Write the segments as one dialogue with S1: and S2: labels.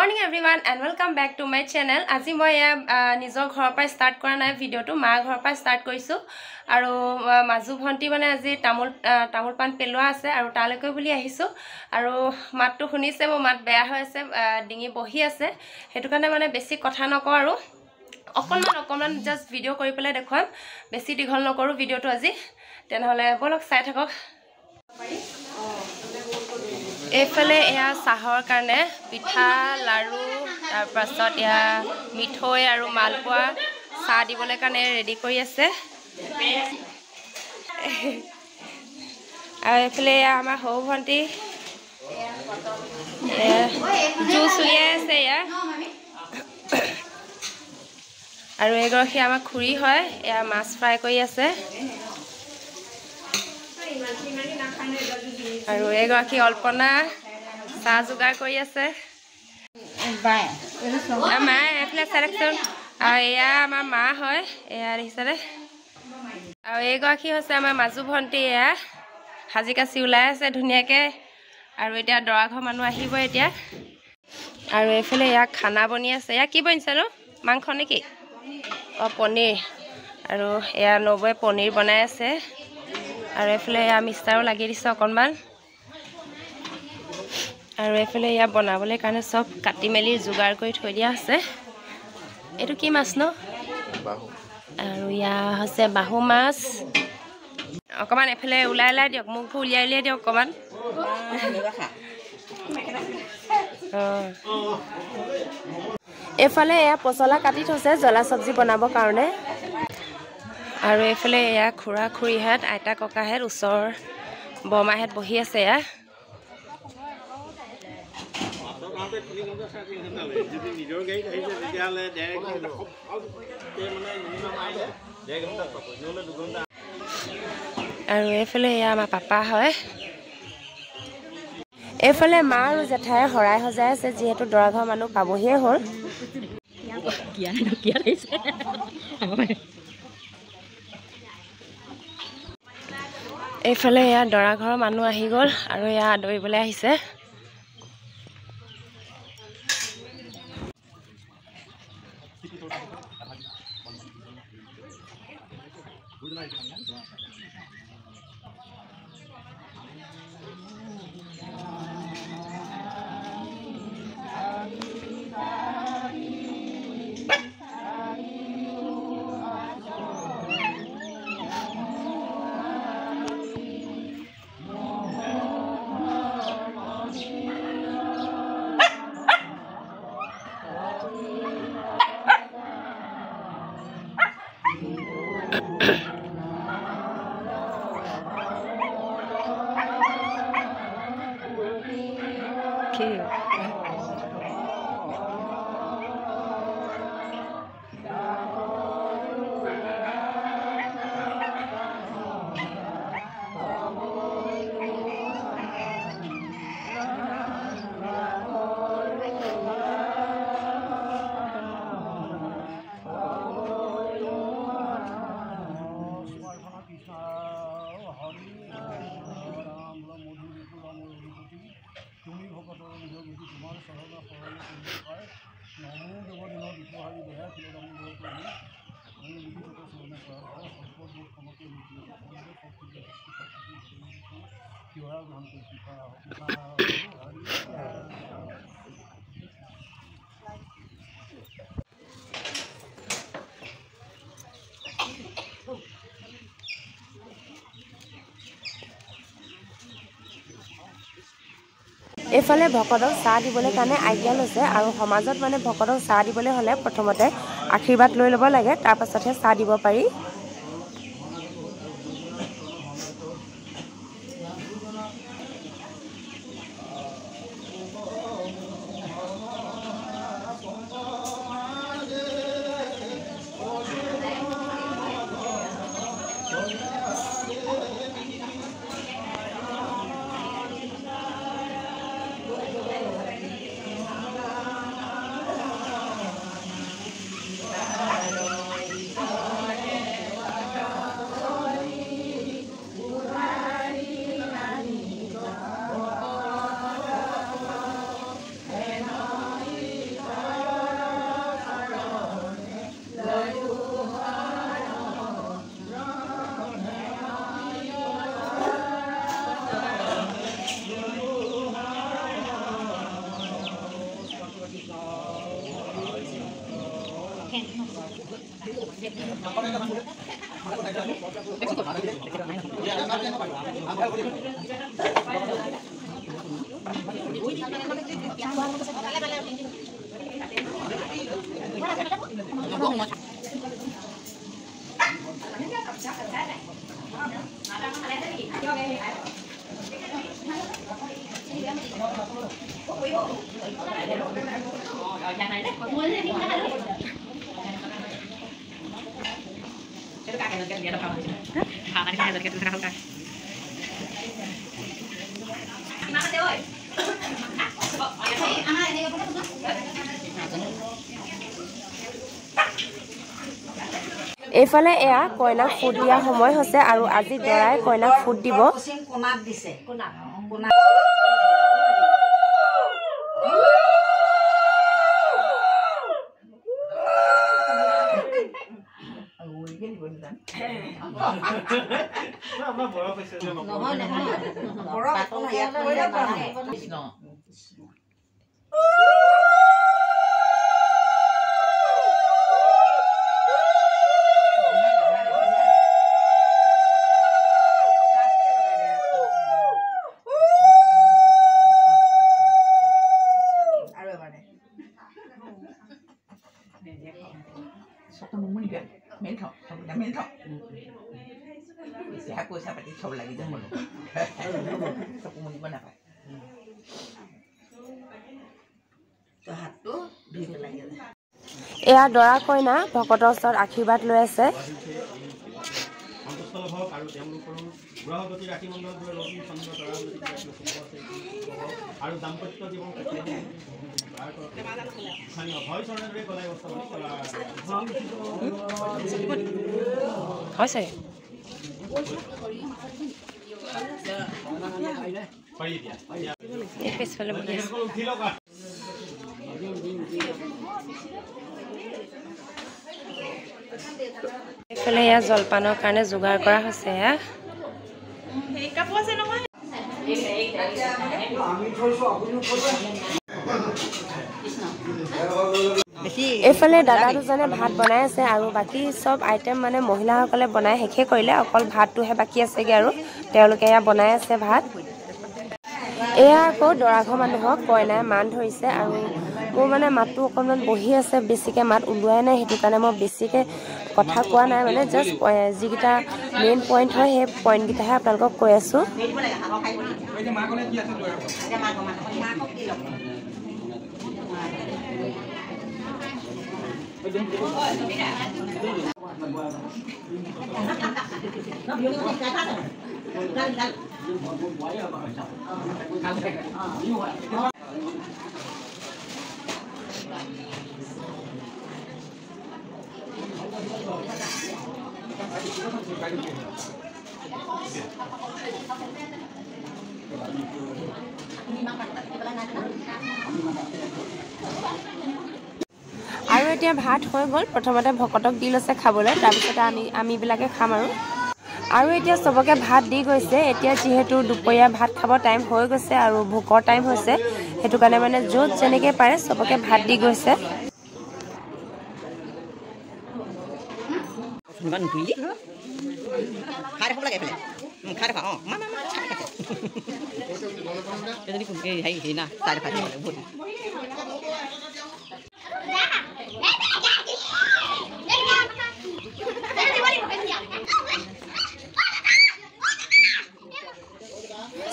S1: Morning everyone and welcome back to my channel. আজি মই নিজৰ ঘৰৰ পৰা ষ্টাৰ্ট কৰা নাই ভিডিওটো মা ঘৰৰ পৰা ষ্টাৰ্ট কৰিছো আৰু মাজু ভন্টি মানে আজি তামুল পান পেলোৱা আছে আৰু তালৈকে বুলি আহিছো আৰু মাতটো শুনিছে মোৰ মাত বেয়া হৈ আছে ডিঙি বহি আছে হেতু কাৰণে মানে বেছি কথা নকওঁ আৰু অকমান জাস্ট ভিডিও কৰি পেলাই দেখুৱাম বেছি দীঘল নকৰো ভিডিওটো আজি তেনেহলে বলক চাই থাকক এফালে এয়া চাহৰ কাৰণে পিঠা লাৰু তাৰ পাছত এয়া মিঠৈ আৰু মালপোৱা চাহ দিবলৈ কাৰণে ৰেডি কৰি আছে আৰু এফালে আমাৰ হৌ ভন্টি জুচ উলিয়াই আছে এয়া আৰু এগৰাকী আমাৰ খুৰী হয় এয়া মাছ ফ্ৰাই কৰি আছে আৰু এগৰাকী অল্পনা চাহ যোগাৰ কৰি আছে মা এফালে সেলেকশন আৰু এয়া আমাৰ মা হয় এয়া দেখিছেনে আৰু এগৰাকী হৈছে আমাৰ মাজু ভন্টি এয়া হাজি কাচি ওলাই আছে ধুনীয়াকে আৰু এতিয়া দৰাঘৰ মানুহ আহিব এতিয়া আৰু এফালে এয়া খানা বনি আছে এয়া কি বনিছে নো মাংস নেকি পনীৰ আৰু এয়া নবৈ পনীৰ বনাই আছে আৰু এফালে এয়া মিষ্টাৰো লাগি দিছে অকণমান আৰু এফালে এয়া বনাবলৈ কাৰণে সব কাটি মেলি যোগাৰ কৰি থৈ দিয়া আছে এটো কি মাছ ন বাহু আৰু ইয়া হৈছে বাহু মাছ অকমান এফালে উলাই দিয়ক মুখ উলিয়াই দিয়ক অকমান এফালে এয়া পচলা কাটি থৈছে জ্বলা সবজি বনাবৰ কাৰণে আৰু এফালে এয়া খুৰা খুৰীহাত আইতা ককাহেত ওচৰ বৰমাহেত বহি আছে এয়া আৰু এফালে এয়া আমাৰ পাপা হয় এফালে মা আৰু জেঠাই হৰাই সজাই আছে যিহেতু দৰাঘৰ মানুহ পাবহিয়ে হ'ল এইফালে এয়া দৰাঘৰৰ মানুহ আহি গ'ল আৰু এয়া দৌৰিবলৈ আহিছে এফালে ভকতক চাহ দিবলৈ কাৰণে আজ্ঞা লৈছে আৰু সমাজত মানে ভকতক চাহ দিবলৈ হ'লে প্ৰথমতে আশীৰ্বাদ লৈ ল'ব লাগে তাৰ পাছতহে চাহ দিব পাৰি এইফালে এয়া কইনাক ফুট দিয়া সময় হৈছে আৰু আজি দৰাই কইনাক ফুট দিব এয়া দৰা কইনা ভকতৰ ওচৰত আশীৰ্বাদ লৈ আছে এইফালে এয়া জলপানৰ কাৰণে যোগাৰ কৰা হৈছে এইফালে দাদা দুজনে ভাত বনাই আছে আৰু বাকী সব আইটেম মানে মহিলাসকলে বনাই শেষে কৰিলে অকল ভাতটোহে বাকী আছেগে আৰু তেওঁলোকে এয়া বনাই আছে ভাত এয়া আকৌ দৰাঘৰ মানুহক কইনাই মান ধৰিছে আৰু মোৰ মানে মাতটো অকণমান বহি আছে বেছিকে মাত ওলোৱাই নাই সেইটো কাৰণে মই বেছিকে কথা কোৱা নাই মানে জাষ্ট যিকেইটা মেইন পইণ্ট হয় সেই পইণ্টকেইটাহে আপোনালোকক কৈ আছোঁ আৰু এতিয়া ভাত হৈ গ'ল প্ৰথমতে ভকতক দি লৈছে খাবলৈ তাৰপিছতে আমিবিলাকে খাম আৰু এতিয়া সবকে ভাত দি গৈছে এতিয়া যিহেতু দুপৰীয়া ভাত খাব টাইম হৈ গৈছে আৰু ভোকৰ টাইম হৈছে সেইটো কাৰণে মানে য'ত যেনেকৈ পাৰে সবকে ভাত দি গৈছে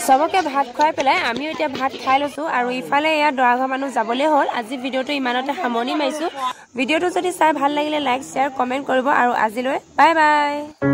S1: সবকে ভাত খুৱাই পেলাই আমিও এতিয়া ভাত খাই লৈছোঁ আৰু ইফালে এয়া দৰাঘৰ মানুহ যাবলৈ হ'ল আজি ভিডিঅ'টো ইমানতে সামৰণি মাৰিছোঁ ভিডিঅ'টো যদি চাই ভাল লাগিলে লাইক শ্বেয়াৰ কমেণ্ট কৰিব আৰু আজিলৈ বাই বাই